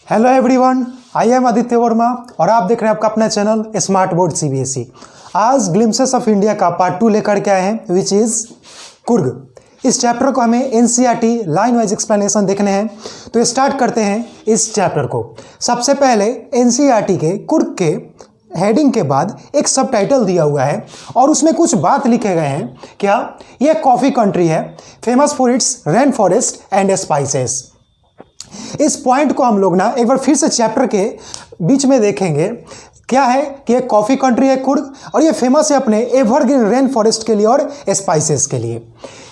Hello everyone, I am Aditya Verma और आप देख रहे हैं आपका अपना चैनल स्मार्ट बोर्ड सीबीएसई। आज ग्लिम्सेस ऑफ इंडिया का पार्ट 2 लेकर के आए हैं विच इज़ कुर्ग। इस चैप्टर को हमें एनसीईआरटी लाइन वाइज एक्सप्लेनेशन देखने हैं, तो स्टार्ट करते हैं इस चैप्टर को। सबसे पहले एनसीईआरटी के कुर्ग के हेडिंग के बाद एक सब टाइटल दिया हुआ है और उसमें कुछ बात लिखे गए हैं। क्या? यह कॉफ़ी कंट्री है, famous for its rain forest and spices. इस पॉइंट को हम लोग ना एक बार फिर से चैप्टर के बीच में देखेंगे। क्या है कि एक कॉफ़ी कंट्री है कुर्ग और ये फेमस है अपने एवरग्रीन रेन फॉरेस्ट के लिए और स्पाइसेस के लिए।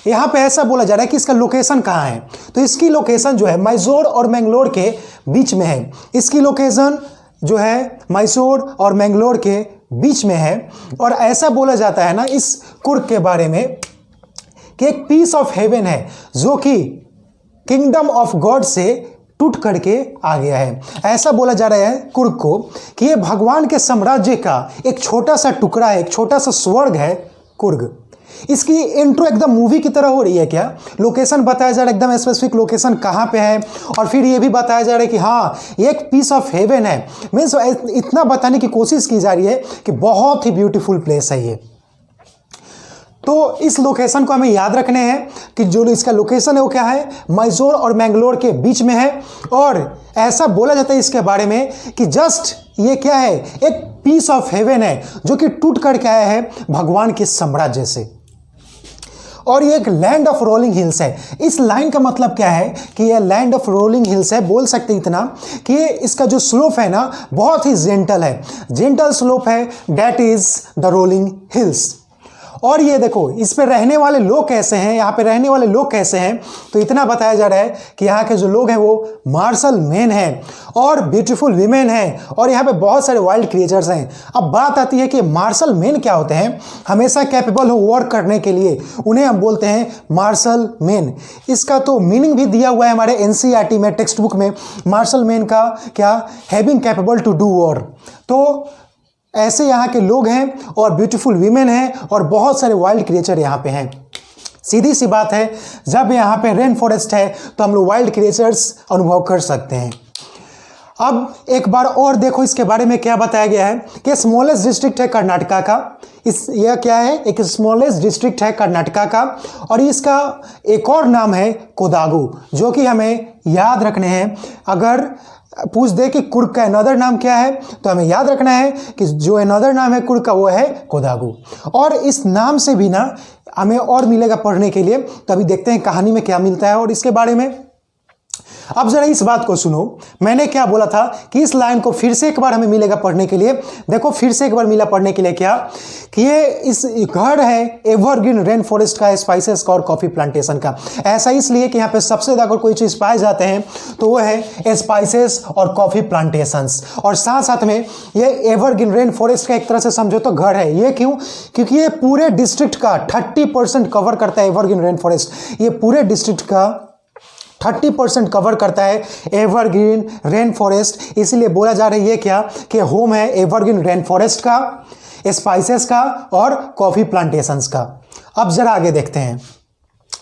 यहाँ पे ऐसा बोला जा रहा है कि इसका लोकेशन कहाँ है, तो इसकी लोकेशन जो है मैसूर और मैंगलोर के बीच में है। इसकी लोकेशन जो है मैसूर और मैंगलोर के बीच में है और ऐसा बोला जाता है ना इस कुर्ग के बारे में कि एक पीस ऑफ हेवन है जो कि किंगडम ऑफ गॉड से टूट करके आ गया है। ऐसा बोला जा रहा है कुर्ग को कि ये भगवान के साम्राज्य का एक छोटा सा टुकड़ा है, एक छोटा सा स्वर्ग है कुर्ग। इसकी इंट्रो एकदम मूवी की तरह हो रही है। क्या लोकेशन बताया जा रहा है, एकदम स्पेसिफिक लोकेशन कहाँ पे है और फिर ये भी बताया जा रहा है कि हाँ ये एक पीस ऑफ हेवन है। मीन्स इतना बताने की कोशिश की जा रही है कि बहुत ही ब्यूटीफुल प्लेस है ये। तो इस लोकेशन को हमें याद रखने हैं कि जो इसका लोकेशन है वो क्या है, मैसूर और मैंगलोर के बीच में है। और ऐसा बोला जाता है इसके बारे में कि जस्ट ये क्या है, एक पीस ऑफ हेवन है जो कि टूट करके आया है भगवान के साम्राज्य से। और ये एक लैंड ऑफ रोलिंग हिल्स है। इस लाइन का मतलब क्या है कि ये लैंड ऑफ रोलिंग हिल्स है। बोल सकते इतना कि ये इसका जो स्लोप है ना बहुत ही जेंटल है, जेंटल स्लोप है, that is the rolling hills. और ये देखो इस पे रहने वाले लोग कैसे हैं, यहाँ पे रहने वाले लोग कैसे हैं, तो इतना बताया जा रहा है कि यहाँ के जो लोग हैं वो मार्शल मैन हैं और ब्यूटीफुल वीमेन हैं और यहाँ पे बहुत सारे वाइल्ड क्रिएचर्स हैं। अब बात आती है कि मार्शल मैन क्या होते हैं, हमेशा कैपेबल हो वर्क करने के लिए, उन्हें हम बोलते हैं मार्शल मैन। इसका तो मीनिंग भी दिया हुआ है हमारे एनसीईआरटी में, टेक्स्ट बुक में। मार्शल मैन का क्या, having capable to do war. तो ऐसे यहाँ के लोग हैं और ब्यूटीफुल वीमेन हैं और बहुत सारे वाइल्ड क्रिएचर यहाँ पे हैं। सीधी सी बात है, जब यहाँ पे रेन फॉरेस्ट है तो हम लोग वाइल्ड क्रिएचर्स अनुभव कर सकते हैं। अब एक बार और देखो इसके बारे में क्या बताया गया है कि स्मॉलेस्ट डिस्ट्रिक्ट है कर्नाटका का। यह क्या है, एक स्मॉलेस्ट डिस्ट्रिक्ट है कर्नाटका का और इसका एक और नाम है कोडागु, जो कि हमें याद रखने हैं। अगर पूछ दे कि कुर्ग का अनदर नाम क्या है तो हमें याद रखना है कि जो अनदर नाम है कुर्ग का वो है कोडागु। और इस नाम से भी ना हमें और मिलेगा पढ़ने के लिए, तो अभी देखते हैं कहानी में क्या मिलता है और इसके बारे में। अब जरा इस बात को सुनो, मैंने क्या बोला था कि इस लाइन को फिर से एक बार हमें मिलेगा पढ़ने के लिए। देखो फिर से एक बार मिला पढ़ने के लिए क्या कि ये इस घर है एवरग्रीन रेन फॉरेस्ट का, स्पाइसेस का और कॉफ़ी प्लांटेशन का। ऐसा इसलिए कि यहाँ पे सबसे ज़्यादा कोई चीज़ पाए जाते हैं तो वो है स्पाइसेस और कॉफ़ी प्लांटेशंस। और साथ साथ में ये एवरग्रीन रेन फॉरेस्ट का एक तरह से समझो तो घर है। ये क्यों? क्योंकि ये पूरे डिस्ट्रिक्ट का 30% कवर करता है एवरग्रीन रेन फॉरेस्ट। ये पूरे डिस्ट्रिक्ट का 30% कवर करता है एवरग्रीन रेन फॉरेस्ट। इसलिए बोला जा रही है क्या कि होम है एवरग्रीन रेन फॉरेस्ट का, स्पाइसेस का और कॉफ़ी प्लांटेशंस का। अब जरा आगे देखते हैं।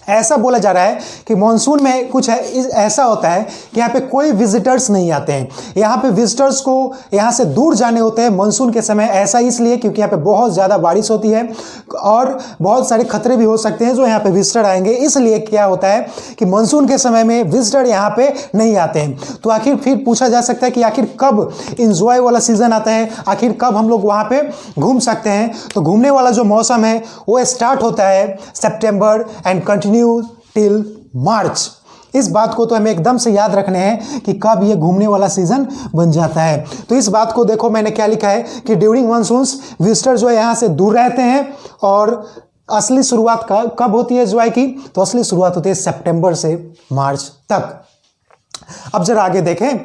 ऐसा बोला जा रहा है कि मॉनसून में कुछ है ऐसा होता है कि यहाँ पे कोई विजिटर्स नहीं आते हैं। यहाँ पे विजिटर्स को यहाँ से दूर जाने होते हैं मॉनसून के समय। ऐसा इसलिए क्योंकि यहाँ पे बहुत ज़्यादा बारिश होती है और बहुत सारे खतरे भी हो सकते हैं जो यहाँ पे विजिटर आएंगे। इसलिए क्या होता है कि मॉनसून के समय में विजिटर यहाँ पे नहीं आते हैं। तो आखिर फिर पूछा जा सकता है कि आखिर कब इंजॉय वाला सीज़न आता है, आखिर कब हम लोग वहाँ पर घूम सकते हैं। तो घूमने वाला जो मौसम है वो स्टार्ट होता है सितंबर एंड कंटिन्यू टिल मार्च। इस बात को तो हमें एकदम से याद रखने हैं कि कब ये घूमने वाला सीजन बन जाता है। तो इस बात को देखो मैंने क्या लिखा है कि ड्यूरिंग मानसून्स विजिटर जो है यहाँ से दूर रहते हैं। और असली शुरुआत कब होती है एंजॉय की, तो असली शुरुआत होती है सितंबर से मार्च तक। अब जरा आगे देखें।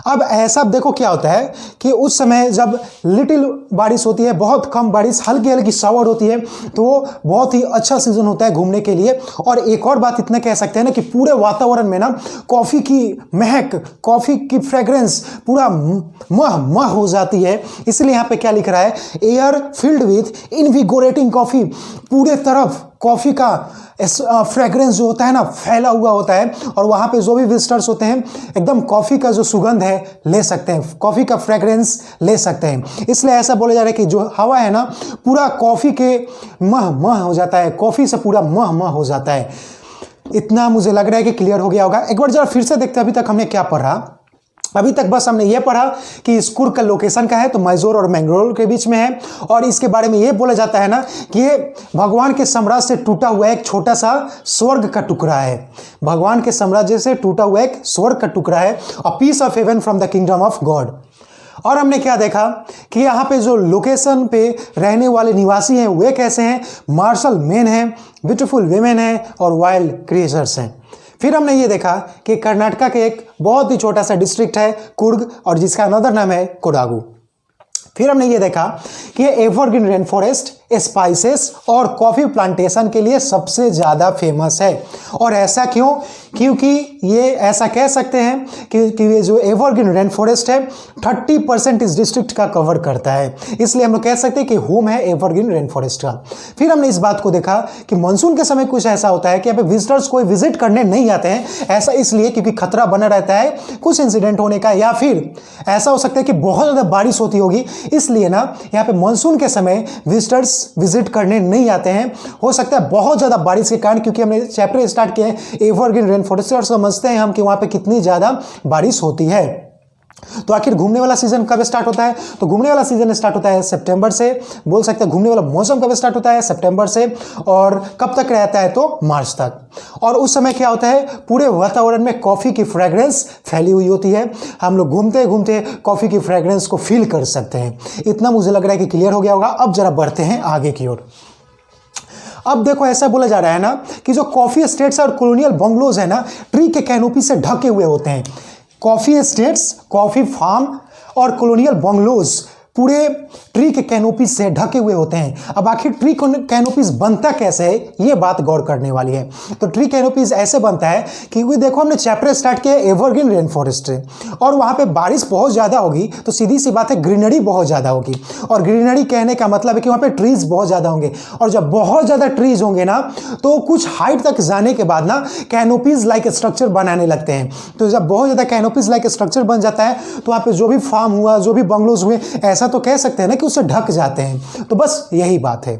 अब ऐसा देखो क्या होता है कि उस समय जब लिटिल बारिश होती है, बहुत कम बारिश, हल्की हल्की शावर होती है, तो वो बहुत ही अच्छा सीजन होता है घूमने के लिए। और एक और बात इतना कह सकते हैं ना कि पूरे वातावरण में ना कॉफ़ी की महक, कॉफ़ी की फ्रेग्रेंस पूरा मह हो जाती है। इसलिए यहाँ पे क्या लिख रहा है, एयर फिल्ड विथ इनविगोरेटिंग कॉफ़ी। पूरे तरफ कॉफ़ी का फ्रेग्रेंस जो होता है ना फैला हुआ होता है, और वहाँ पे जो भी विजिटर्स होते हैं एकदम कॉफ़ी का जो सुगंध है ले सकते हैं, कॉफ़ी का फ्रेग्रेंस ले सकते हैं। इसलिए ऐसा बोला जा रहा है कि जो हवा है ना पूरा कॉफ़ी के मह मह हो जाता है, कॉफ़ी से पूरा मह मह हो जाता है। इतना मुझे लग रहा है कि क्लियर हो गया होगा। एक बार जरा फिर से देखते हैं अभी तक हमने क्या पढ़ा। अभी तक बस हमने ये पढ़ा कि इस कुर्ग का लोकेशन का है तो मैसूर और मैंगलोर के बीच में है, और इसके बारे में ये बोला जाता है ना कि ये भगवान के साम्राज्य से टूटा हुआ एक छोटा सा स्वर्ग का टुकड़ा है। भगवान के साम्राज्य से टूटा हुआ एक स्वर्ग का टुकड़ा है, a piece of heaven from the kingdom of God. और हमने क्या देखा कि यहाँ पे जो लोकेशन पे रहने वाले निवासी हैं वे कैसे हैं, मार्शल मैन हैं, ब्यूटीफुल वीमेन हैं और वाइल्ड क्रिएचर्स हैं। फिर हमने ये देखा कि कर्नाटका के एक बहुत ही छोटा सा डिस्ट्रिक्ट है कुर्ग, और जिसका अनदर नाम है कोडागु। फिर हमने ये देखा कि ये एवरग्रीन रेन फॉरेस्ट स्पाइसेस और कॉफ़ी प्लांटेशन के लिए सबसे ज़्यादा फेमस है। और ऐसा क्यों? क्योंकि ये ऐसा कह सकते हैं कि ये जो एवरग्रीन रेन फॉरेस्ट है 30% इस डिस्ट्रिक्ट का कवर करता है, इसलिए हम लोग कह सकते हैं कि होम है एवरग्रीन रेन फॉरेस्ट का। फिर हमने इस बात को देखा कि मानसून के समय कुछ ऐसा होता है कि यहाँ पे विजिटर्स कोई विजिट करने नहीं आते हैं। ऐसा इसलिए क्योंकि खतरा बना रहता है कुछ इंसिडेंट होने का, या फिर ऐसा हो सकता है कि बहुत ज़्यादा बारिश होती होगी, इसलिए ना यहाँ पे मानसून के समय विजिटर्स विजिट करने नहीं आते हैं। हो सकता है बहुत ज़्यादा बारिश के कारण, क्योंकि हमने चैप्टर स्टार्ट किया है एवरग्रीन रेन फॉरेस्ट और समझते हैं हम कि वहाँ पे कितनी ज़्यादा बारिश होती है। तो आखिर घूमने वाला सीजन कब स्टार्ट होता है? तो घूमने वाला सीजन स्टार्ट होता है सितंबर से, बोल सकते हैं घूमने वाला मौसम कब स्टार्ट होता है? सितंबर से, और कब तक रहता है? तो मार्च तक। और उस समय क्या होता है, पूरे वातावरण में कॉफ़ी की फ्रेग्रेंस फैली हुई होती है। हम लोग घूमते घूमते कॉफ़ी की फ्रेग्रेंस को फील कर सकते हैं। इतना मुझे लग रहा है कि क्लियर हो गया होगा। अब जरा बढ़ते हैं आगे की ओर। अब देखो ऐसा बोला जा रहा है ना कि जो कॉफ़ी एस्टेट्स और कॉलोनियल बंगलोज है ना ट्री के कैनोपी से ढके हुए होते हैं। कॉफ़ी एस्टेट्स, कॉफ़ी फार्म और कॉलोनियल बंगलोज पूरे ट्री के कैनोपी से ढके हुए होते हैं। अब आखिर ट्री कैनोपीज बनता कैसे है, ये बात गौर करने वाली है। तो ट्री कैनोपीज ऐसे बनता है कि देखो हमने चैप्टर स्टार्ट किया एवरग्रीन रेन फॉरेस्ट से, और वहाँ पे बारिश बहुत ज़्यादा होगी तो सीधी सी बात है ग्रीनरी बहुत ज़्यादा होगी। और ग्रीनरी कहने का मतलब है कि वहाँ पे ट्रीज बहुत ज़्यादा होंगे, और जब बहुत ज़्यादा ट्रीज होंगे ना तो कुछ हाइट तक जाने के बाद ना कैनोपीज लाइक स्ट्रक्चर बनाने लगते हैं। तो जब बहुत ज़्यादा कैनोपीज लाइक स्ट्रक्चर बन जाता है तो वहाँ पे जो भी फार्म हुआ, जो भी बंगलोज हुए, ऐसा तो कह सकते हैं ना कि उससे ढक जाते हैं। तो बस यही बात है।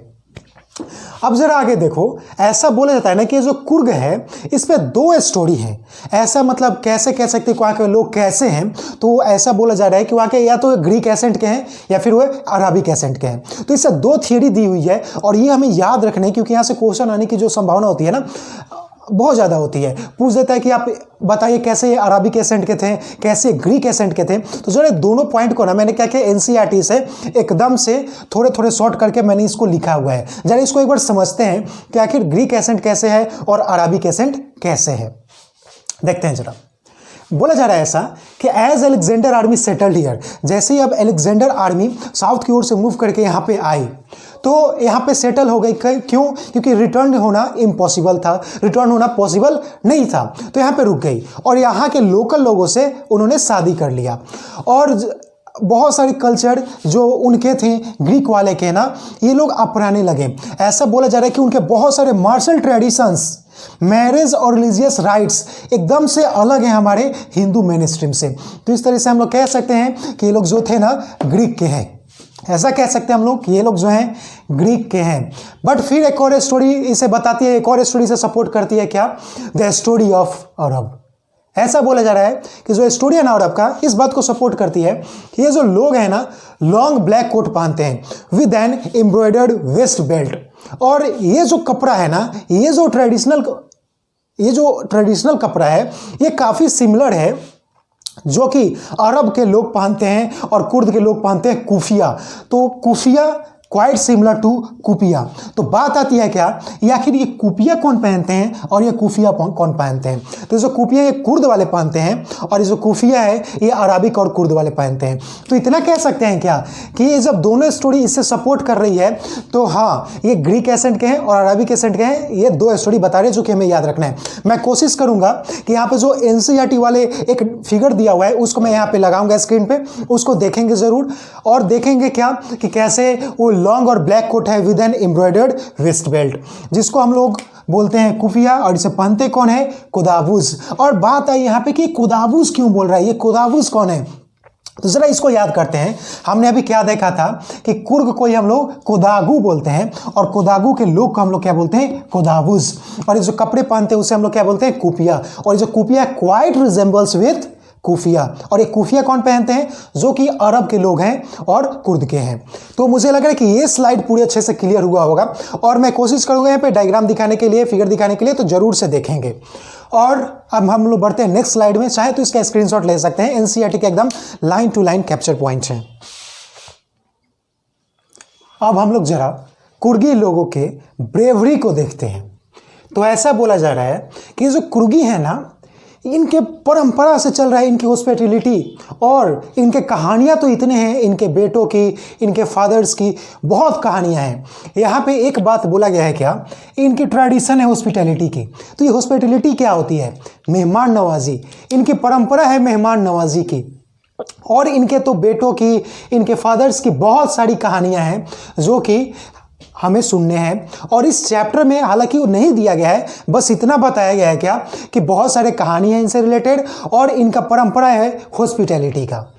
अब जरा आगे देखो, ऐसा बोला जाता है ना कि जो कुर्ग है इस पे दो स्टोरी है। ऐसा मतलब कैसे कह सकते हैं वहाँ के लोग कैसे हैं, तो ऐसा बोला जा रहा है कि वहाँ के या तो ग्रीक एसेंट के हैं या फिर वो अराबिक एसेंट के हैं। तो इससे दो थियरी दी हुई है, और ये हमें याद रखने, क्योंकि यहाँ से क्वेश्चन आने की जो संभावना होती है ना बहुत ज़्यादा होती है। पूछ देता है कि आप बताइए कैसे ये अराबिक एसेंट के थे, कैसे ग्रीक एसेंट के थे। तो जरा दोनों पॉइंट को ना मैंने क्या किया एनसीईआरटी से एकदम से थोड़े थोड़े शॉर्ट करके मैंने इसको लिखा हुआ है। जरा इसको एक बार समझते हैं कि आखिर ग्रीक एसेंट कैसे है और अराबिक एसेंट कैसे है। देखते हैं जरा। बोला जा रहा है ऐसा कि as Alexander army settled here, जैसे ही अब अलेक्जेंडर आर्मी साउथ की ओर से मूव करके यहाँ पे आई तो यहाँ पे सेटल हो गई। क्यों? क्योंकि रिटर्न होना इम्पॉसिबल था, रिटर्न होना पॉसिबल नहीं था, तो यहाँ पे रुक गई और यहाँ के लोकल लोगों से उन्होंने शादी कर लिया। और बहुत सारे कल्चर जो उनके थे ग्रीक वाले के ना ये लोग अपनाने लगे। ऐसा बोला जा रहा है कि उनके बहुत सारे मार्शल ट्रेडिशंस, मैरिज और रिलीजियस राइट्स एकदम से अलग हैं हमारे हिंदू मेन स्ट्रीम से। तो इस तरह से हम लोग कह सकते हैं कि ये लोग जो थे ना ग्रीक के हैं। ऐसा कह सकते हैं हम लोग कि ये लोग जो हैं ग्रीक के हैं। बट फिर एक और स्टोरी इसे बताती है, एक और स्टोरी से सपोर्ट करती है, क्या? The story of Arab. ऐसा बोला जा रहा है कि जो स्टोरी है ना अरब का इस बात को सपोर्ट करती है कि ये जो लोग हैं ना लॉन्ग ब्लैक कोट पहनते हैं with an embroidered waist belt. और ये जो कपड़ा है ना, ये जो ट्रेडिशनल कपड़ा है ये काफ़ी सिमिलर है जो कि अरब के लोग पहनते हैं और कुर्द के लोग पहनते हैं कुफिया। तो कुफिया क्वाइट सिमिलर टू कुपिया। तो बात आती है क्या, ये आखिर ये कुपिया कौन पहनते हैं और ये कुफिया कौन पहनते हैं? तो जो कुपिया ये कुर्द वाले पहनते हैं और ये जो कुफिया है ये अराबिक और कुर्द वाले पहनते हैं। तो इतना कह सकते हैं क्या कि ये जब दोनों स्टोरी इससे सपोर्ट कर रही है तो हाँ ये ग्रीक एसेंट के हैं और अराबिक एसेंट के हैं। ये दो स्टोरी बता रहे हैं जो कि हमें याद रखना है। मैं कोशिश करूंगा कि यहाँ पे जो एनसीईआरटी वाले एक फिगर दिया हुआ है उसको मैं यहाँ पे लगाऊंगा स्क्रीन पे, उसको देखेंगे ज़रूर और देखेंगे क्या कि कैसे वो कोई लॉन्ग और ब्लैक कोट है with an embroidered waist belt, जिसको हम लोग बोलते हैं कुफिया, और इसे पहनते कौन है? कुदावूज। और बात आई यहाँ पे कि कुदावूज क्यों बोल रहा है, ये कुदावूज कौन है? तो जरा इसको याद करते हैं। हमने अभी क्या देखा था कि कुर्ग को ही हम लोग कोदागु बोलते हैं, और कोदागु के लोग को हम लोग क्या बोलते हैं? कोदावूज। और ये जो कपड़े पहनते हैं उसे हम लोग क्या बोलते हैं? कुफिया। और ये जो keffiyeh quite resembles with keffiyeh. और ये कुफिया कौन पहनते हैं? जो कि अरब के लोग हैं और कुर्द के हैं। तो मुझे लग रहा है कि ये स्लाइड पूरी अच्छे से क्लियर हुआ होगा, और मैं कोशिश करूंगा यहाँ पे डायग्राम दिखाने के लिए, फिगर दिखाने के लिए, तो जरूर से देखेंगे। और अब हम लोग बढ़ते हैं नेक्स्ट स्लाइड में। चाहे तो इसका स्क्रीनशॉट ले सकते हैं, एनसीईआरटी के एकदम line to line capture point हैं। अब हम लोग जरा कुर्गी लोगों के ब्रेवरी को देखते हैं। तो ऐसा बोला जा रहा है कि जो कुर्गी है ना, इनके परंपरा से चल रहा है इनकी हॉस्पिटैलिटी, और इनके कहानियां तो इतने हैं, इनके बेटों की, इनके फादर्स की बहुत कहानियां हैं। यहाँ पे एक बात बोला गया है क्या, इनकी ट्रेडिशन है हॉस्पिटैलिटी की। तो ये हॉस्पिटैलिटी क्या होती है? मेहमान नवाजी। इनकी परंपरा है मेहमान नवाजी की, और इनके तो बेटों की, इनके फादर्स की बहुत सारी कहानियां हैं जो कि हमें सुनने हैं। और इस चैप्टर में हालांकि वो नहीं दिया गया है, बस इतना बताया गया है क्या कि बहुत सारे कहानी हैं इनसे रिलेटेड, और इनका परंपरा है हॉस्पिटैलिटी का।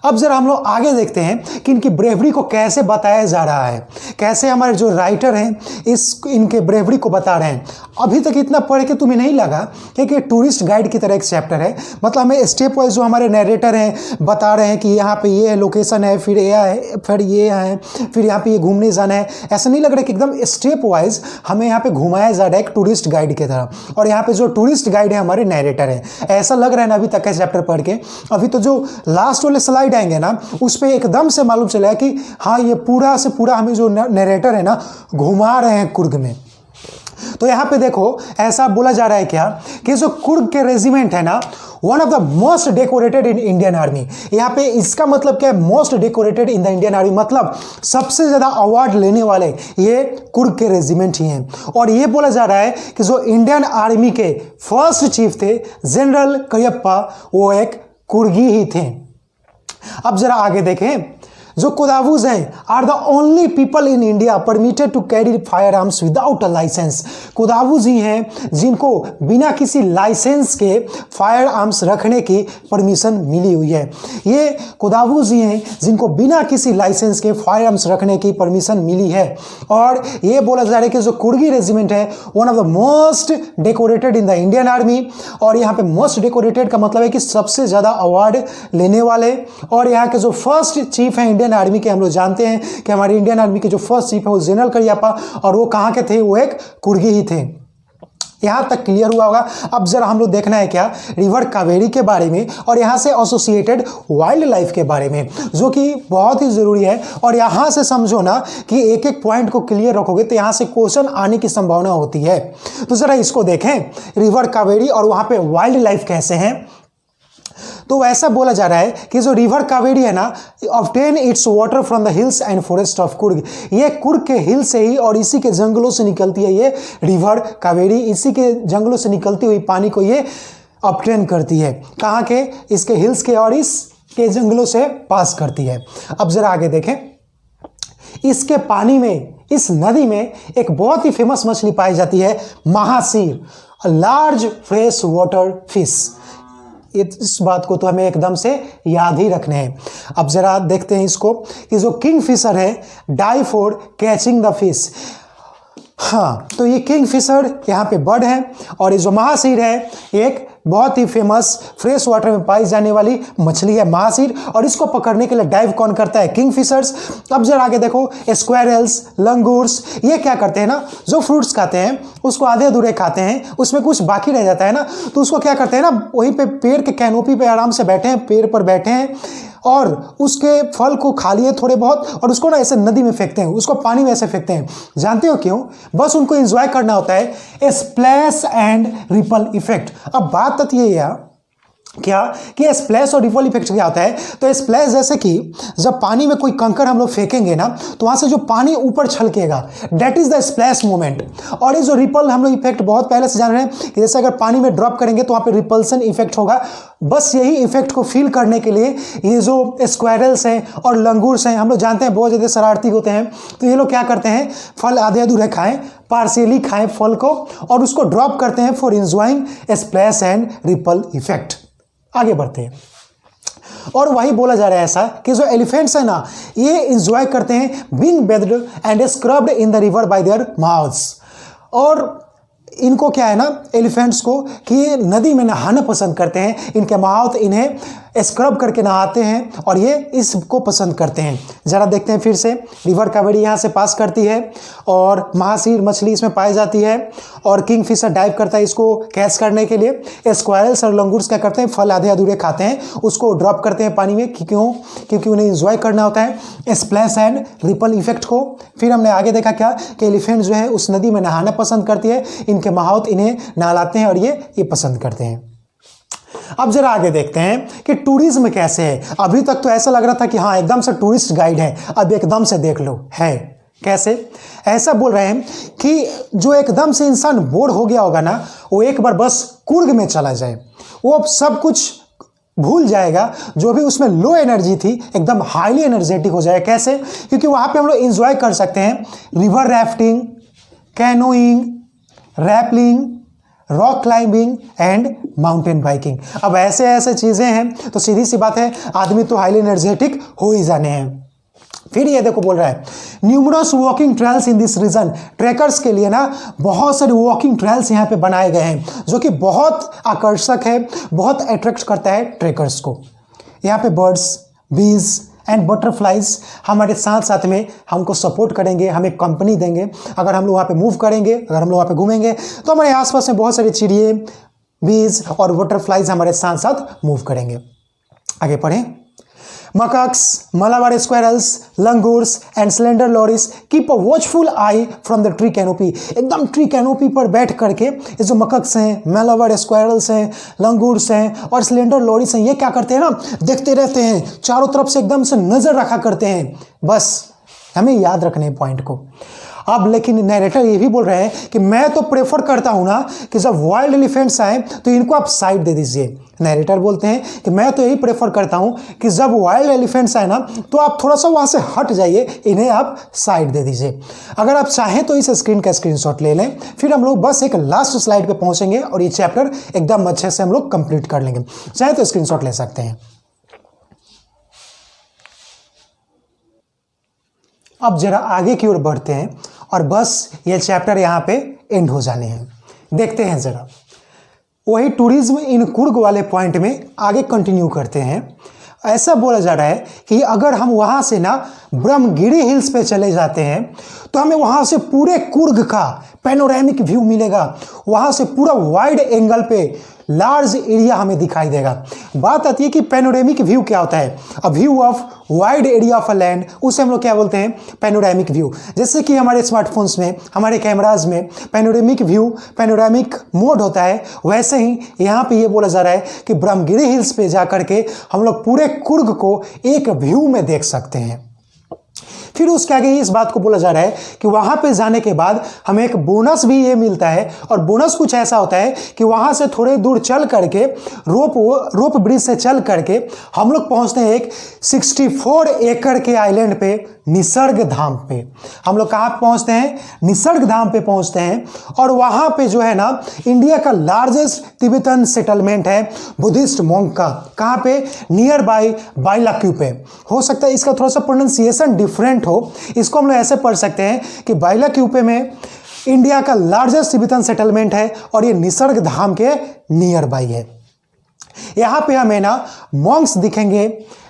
अब जरा हम लोग आगे देखते हैं कि इनकी ब्रेवरी को कैसे बताया जा रहा है, कैसे हमारे जो राइटर हैं इनके ब्रेवरी को बता रहे हैं। अभी तक इतना पढ़ के तुम्हें नहीं लगा कि टूरिस्ट गाइड की तरह एक चैप्टर है? मतलब हमें स्टेप वाइज जो हमारे नरेटर हैं बता रहे हैं कि यहाँ पे ये लोकेशन है, फिर ये है, फिर ये है, फिर यहाँ पे ये घूमने जाना है। ऐसा नहीं लग रहा है कि एकदम स्टेप वाइज हमें यहाँ पे घुमाया जा रहा है एक टूरिस्ट गाइड की तरह। और यहाँ पे जो टूरिस्ट गाइड है हमारे नरेटर है, ऐसा लग रहा है ना अभी तक का चैप्टर पढ़ के। अभी तो जो लास्ट वाले स्लाइड आएंगे ना, उस पे एकदम से मालूम चलेगा कि हाँ, ये पूरा से पूरा हमें जो नरेटर है ना घुमा रहे हैं कुर्ग में। तो यहाँ पे देखो ऐसा बोला जा रहा है क्या कि जो कुर्ग के रेजिमेंट है ना, one of the most decorated in Indian army. यहाँ पे इसका मतलब क्या है? Most decorated in the Indian army, मतलब सबसे ज्यादा अवार्ड लेने वाले ये कुर्ग के रेजिमेंट ही हैं। और ये बोला जा रहा है कि जो इंडियन आर्मी के फर्स्ट चीफ थे जनरल करियप्पा, वो एक कुर्गी ही थे। अब जरा आगे देखें, जो कोदावूज हैं are the only people in India permitted to carry fire arms without a license. Kodavas ही हैं जिनको बिना किसी लाइसेंस के फायर आर्म्स रखने की परमिशन मिली हुई है। ये कोदावूज ही हैं जिनको बिना किसी लाइसेंस के फायर आर्म्स रखने की परमिशन मिली है। और ये बोला जा रहा है कि जो कुर्गी रेजिमेंट है one of the most decorated in the Indian army. और यहाँ पे मोस्ट डेकोरेटेड का मतलब है कि सबसे ज़्यादा अवार्ड लेने वाले। और यहाँ के जो फर्स्ट चीफ हैं इंडियन आर्मी के, हम लोग जानते हैं कि हमारी इंडियन आर्मी के जो फर्स्ट चीफ है वो जनरल करियप्पा, और वो कहाँ के थे? वो एक कुर्गी ही थे। यहां तक क्लियर हुआ होगा। अब जरा हम लोग देखना है क्या, रिवर कावेरी के बारे में और यहां से एसोसिएटेड वाइल्ड लाइफ के बारे में, जो कि बहुत ही जरूरी है। और यहां से समझो ना कि एक एक पॉइंट को क्लियर रखोगे तो यहां से क्वेश्चन आने की संभावना होती है। तो जरा इसको देखें, रिवर कावेरी और वहां पे वाइल्ड लाइफ कैसे हैं। तो ऐसा बोला जा रहा है कि जो रिवर कावेरी है ना, obtain it's water from the hills and forest of Coorg. ये कुर्ग के हिल से ही और इसी के जंगलों से निकलती है ये रिवर कावेरी। इसी के जंगलों से निकलती हुई पानी को ये ऑब्टेन करती है। कहाँ के? इसके हिल्स के और इसके जंगलों से पास करती है। अब जरा आगे देखें, इसके पानी में, इस नदी में एक बहुत ही फेमस मछली पाई जाती है, mahseer, large fresh water fish. इस बात को तो हमें एकदम से याद ही रखने हैं। अब जरा देखते हैं इसको कि जो किंग फिशर है die for catching the fish. हाँ, तो ये किंग फिशर यहाँ पे बर्ड है, और ये जो महासीर है एक बहुत ही फेमस फ्रेश वाटर में पाई जाने वाली मछली है महासीर, और इसको पकड़ने के लिए डाइव कौन करता है? Kingfishers. अब जरा आगे देखो, स्क्वेरल्स, लंगूर्स, ये क्या करते हैं ना, जो फ्रूट्स खाते हैं उसको आधे अधूरे खाते हैं, उसमें कुछ बाकी रह जाता है ना, तो उसको क्या करते हैं ना, वहीं पे पेड़ के कैनोपी पे आराम से बैठे हैं, पेड़ पर बैठे हैं और उसके फल को खा लिए थोड़े बहुत, और उसको ना ऐसे नदी में फेंकते हैं, उसको पानी में ऐसे फेंकते हैं। जानते हो क्यों? बस उनको एंजॉय करना होता है, स्प्लैश एंड रिपल इफेक्ट। अब बात ये है क्या कि स्प्लैश और रिपल इफेक्ट क्या होता है। तो स्प्लैश जैसे कि जब पानी में कोई कंकड़ हम लोग फेंकेंगे ना, तो वहाँ से जो पानी ऊपर छलकेगा, that is the splash movement. और ये जो रिपल हम लोग इफेक्ट बहुत पहले से जान रहे हैं कि जैसे अगर पानी में ड्रॉप करेंगे तो वहाँ पे रिपल्सन इफेक्ट होगा। बस यही इफेक्ट को फील करने के लिए ये जो स्क्वायरल्स हैं और लंगूर्स हैं, हम लोग जानते हैं बहुत ज़्यादा शरारती होते हैं, तो ये लोग क्या करते हैं, फल आधे अधूरे खाएं, पार्शियली खाएं फल को और उसको ड्रॉप करते हैं for enjoying splash and ripple effect. आगे बढ़ते हैं। और वही बोला जा रहा है ऐसा कि जो एलिफेंट्स है ना, ये इंजॉय करते हैं being bathed and scrubbed in the river by their mouths. और इनको क्या है ना, एलिफेंट्स को कि ये नदी में नहाना पसंद करते हैं, इनके माउथ इन्हें स्क्रब करके नहाते हैं और ये इसको पसंद करते हैं। ज़रा देखते हैं फिर से, रिवर कावेरी यहाँ से पास करती है और महासीर मछली इसमें पाई जाती है और किंग फिशर डाइव करता है इसको कैच करने के लिए। स्क्वायरल्स और लंगूर्स क्या करते हैं, फल आधे अधूरे खाते हैं, उसको ड्रॉप करते हैं पानी में, क्यों, क्योंकि उन्हें इंजॉय करना होता है स्प्लैश एंड रिपल इफेक्ट को। फिर हमने आगे देखा क्या कि एलिफेंट जो है उस नदी में नहाना पसंद करती है, इनके माउथ इन्हें नहलाते हैं और ये पसंद करते हैं। अब जरा आगे देखते हैं कि टूरिज्म कैसे है। अभी तक तो ऐसा लग रहा था कि हाँ एकदम से टूरिस्ट गाइड है, अब एकदम से देख लो है कैसे। ऐसा बोल रहे हैं कि जो एकदम से इंसान बोर हो गया होगा ना, वो एक बार बस कुर्ग में चला जाए, वो अब सब कुछ भूल जाएगा, जो भी उसमें लो एनर्जी थी एकदम हाईली एनर्जेटिक हो जाए। कैसे, क्योंकि वहाँ पे हम लोग इंजॉय कर सकते हैं river rafting, canoeing, rappelling, rock climbing and mountain biking. अब ऐसे ऐसे चीज़ें हैं तो सीधी सी बात है आदमी तो हाईली एनर्जेटिक हो ही जाने हैं। फिर ये देखो बोल रहा है numerous walking trails in this region. Trackers के लिए ना बहुत सारे वॉकिंग ट्रेल्स यहाँ पे बनाए गए हैं जो कि बहुत आकर्षक है, बहुत अट्रैक्ट करता है ट्रैकर्स को। यहाँ पे बर्ड्स, बीज एंड बटरफ्लाइज हमारे साथ साथ में हमको सपोर्ट करेंगे, हमें कंपनी देंगे। अगर हम लोग वहाँ पे मूव करेंगे, अगर हम लोग वहाँ पे घूमेंगे तो हमारे आसपास में बहुत सारे चिड़िए, बीज और बटरफ्लाइज हमारे साथ साथ मूव करेंगे। आगे पढ़ें। Macaques, Malabar squirrels, langurs and slender lories keep a watchful eye from the tree canopy। एकदम ट्री कैनोपी पर बैठ करके ये जो मकक्स हैं, malabar squirrels हैं, langurs हैं और slender lories हैं, ये क्या करते हैं ना, देखते रहते हैं, चारों तरफ से एकदम से नज़र रखा करते हैं। बस हमें याद रखने पॉइंट को। अब लेकिन नैरेटर ये भी बोल रहे हैं कि मैं तो प्रेफर करता हूँ ना कि जब वाइल्ड एलिफेंट्स आए तो इनको आप साइड दे दीजिए। नैरेटर बोलते हैं कि मैं तो यही प्रेफर करता हूँ कि जब वाइल्ड एलिफेंट्स आए ना तो आप थोड़ा सा वहाँ से हट जाइए, इन्हें आप साइड दे दीजिए। अगर आप चाहें तो इस स्क्रीन का स्क्रीनशॉट ले लें, फिर हम लोग बस एक लास्ट स्लाइड पे पहुँचेंगे और ये चैप्टर एकदम अच्छे से हम लोग कंप्लीट कर लेंगे। चाहे तो स्क्रीनशॉट ले सकते हैं। अब जरा आगे की ओर बढ़ते हैं और बस ये चैप्टर यहाँ पे एंड हो जाने हैं। देखते हैं जरा वही टूरिज्म इन कुर्ग वाले पॉइंट में आगे कंटिन्यू करते हैं। ऐसा बोला जा रहा है कि अगर हम वहाँ से ना ब्रह्मगिरी हिल्स पे चले जाते हैं तो हमें वहाँ से पूरे कुर्ग का पैनोरामिक व्यू मिलेगा। वहाँ से पूरा वाइड एंगल पे लार्ज एरिया हमें दिखाई देगा। बात आती है कि पैनोरामिक व्यू क्या होता है। A view of wide area of a land, उसे हम लोग क्या बोलते हैं, पैनोरामिक व्यू। जैसे कि हमारे स्मार्टफोन्स में, हमारे कैमराज में पैनोरामिक व्यू, पैनोरामिक मोड होता है, वैसे ही यहाँ पे ये बोला जा रहा है कि ब्रह्मगिरी हिल्स पे जा करके हम लोग पूरे कुर्ग को एक व्यू में देख सकते हैं। फिर उसके आगे इस बात को बोला जा रहा है कि वहाँ पे जाने के बाद हमें एक बोनस भी ये मिलता है, और बोनस कुछ ऐसा होता है कि वहाँ से थोड़े दूर चल करके रोप ब्रिज से चल करके हम लोग पहुँचते हैं एक 64 एकड़ के आइलैंड पे, निसर्ग धाम पे। हम लोग कहाँ पहुँचते हैं, निसर्ग धाम पे पहुँचते हैं। और वहाँ पे जो है ना इंडिया का लार्जेस्ट तिब्बतन सेटलमेंट है बुद्धिस्ट मॉन्क का। कहाँ पे, नियर बाई बाइलाक्यू पे। हो सकता है इसका थोड़ा सा प्रोनाउंसिएशन डिफरेंट हो, इसको हम लोग ऐसे पढ़ सकते हैं कि बाइलाक्यू पे में इंडिया का लार्जेस्ट तिब्बतन सेटलमेंट है और ये निसर्ग धाम के नियर बाई है। यहाँ पे हमें ना मॉन्क्स दिखेंगे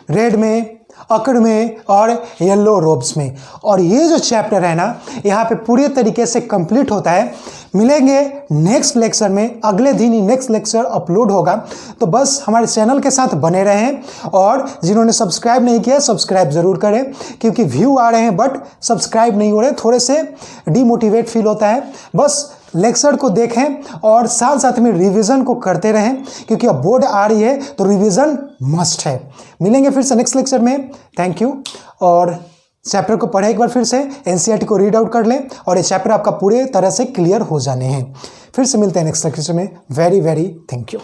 रेड में, अकड़ में और येलो रोब्स में। और ये जो चैप्टर है ना यहाँ पे पूरे तरीके से कंप्लीट होता है। मिलेंगे नेक्स्ट लेक्चर में, अगले दिन ही नेक्स्ट लेक्चर अपलोड होगा। तो बस हमारे चैनल के साथ बने रहें, और जिन्होंने सब्सक्राइब नहीं किया सब्सक्राइब ज़रूर करें, क्योंकि व्यू आ रहे हैं बट सब्सक्राइब नहीं हो रहे, थोड़े से डीमोटिवेट फील होता है। बस लेक्चर को देखें और साथ साथ में रिवीजन को करते रहें, क्योंकि अब बोर्ड आ रही है तो रिवीजन मस्ट है। मिलेंगे फिर से नेक्स्ट लेक्चर में। Thank you. और चैप्टर को पढ़े एक बार फिर से, एनसीईआरटी को रीड आउट कर लें और ये चैप्टर आपका पूरे तरह से क्लियर हो जाने हैं। फिर से मिलते हैं नेक्स्ट लेक्चर में। Very very thank you.